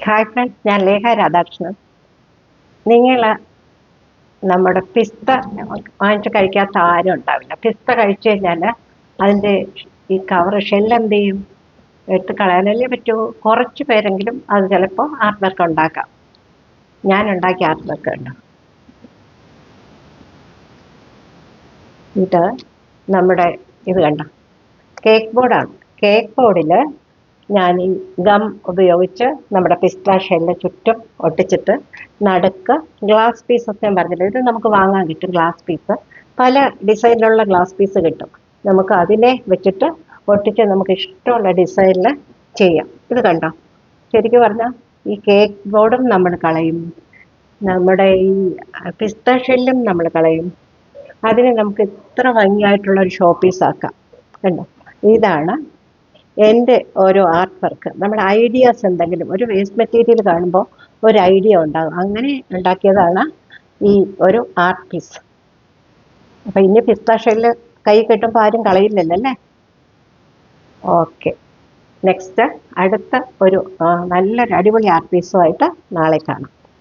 Hi friends, ഞാൻ ലേഖ രാധാകൃഷ്ണൻ. നിങ്ങൾ നമ്മുടെ പിസ്ത വാങ്ങിച്ച് കഴിക്കാത്ത ആരും ഉണ്ടാവില്ല. പിസ്ത കഴിച്ചു കഴിഞ്ഞാൽ അതിൻ്റെ ഈ കവർ ഷെല്ലെന്ത് ചെയ്യും? എടുത്ത് കളയാനല്ലേ പറ്റൂ. കുറച്ച് പേരെങ്കിലും അത് ചിലപ്പോൾ ആർട്ട് വർക്ക് ഉണ്ടാക്കാം. ഞാൻ ഉണ്ടാക്കിയ ആർട്ട് വർക്ക് ഉണ്ട്. ഇത് നമ്മുടെ കണ്ട കേക്ക് ബോർഡാണ്. കേക്ക് ബോർഡിൽ ഞാൻ ഈ ഗം ഉപയോഗിച്ച് നമ്മുടെ പിസ്ത ഷെല്ല് ചുറ്റും ഒട്ടിച്ചിട്ട് നടുക്ക് ഗ്ലാസ് പീസസ് ഞാൻ പറഞ്ഞില്ല, ഇത് നമുക്ക് വാങ്ങാൻ കിട്ടും. ഗ്ലാസ് പീസ് പല ഡിസൈനിലുള്ള ഗ്ലാസ് പീസ് കിട്ടും. നമുക്ക് അതിനെ വെച്ചിട്ട് ഒട്ടിച്ച് നമുക്ക് ഇഷ്ടമുള്ള ഡിസൈനിൽ ചെയ്യാം. ഇത് കണ്ടോ, ശരിക്കും പറഞ്ഞാൽ ഈ കേക്ക് ബോർഡും നമ്മൾ കളയും, നമ്മുടെ ഈ പിസ്ത ഷെല്ലും നമ്മൾ കളയും. അതിനെ നമുക്ക് ഇത്ര ഭംഗിയായിട്ടുള്ള ഒരു ഷോ പീസ് ആക്കാം. കണ്ടോ, ഇതാണ് എൻ്റെ ഓരോ ആർട്ട് വർക്ക്. നമ്മുടെ ഐഡിയാസ് എന്തെങ്കിലും ഒരു വേസ്റ്റ് മെറ്റീരിയൽ കാണുമ്പോൾ ഒരു ഐഡിയ ഉണ്ടാകും. അങ്ങനെ ഉണ്ടാക്കിയതാണ് ഈ ഒരു ആർട്ട് പീസ്. അപ്പം ഇനി പിസ്ത ഷെല്ല് കൈ കിട്ടുമ്പോൾ ആരും കളയില്ലല്ലോ അല്ലേ? ഓക്കെ, നെക്സ്റ്റ് അടുത്ത ഒരു നല്ലൊരു അടിപൊളി ആർട്ട് പീസുമായിട്ട് നാളെ കാണാം.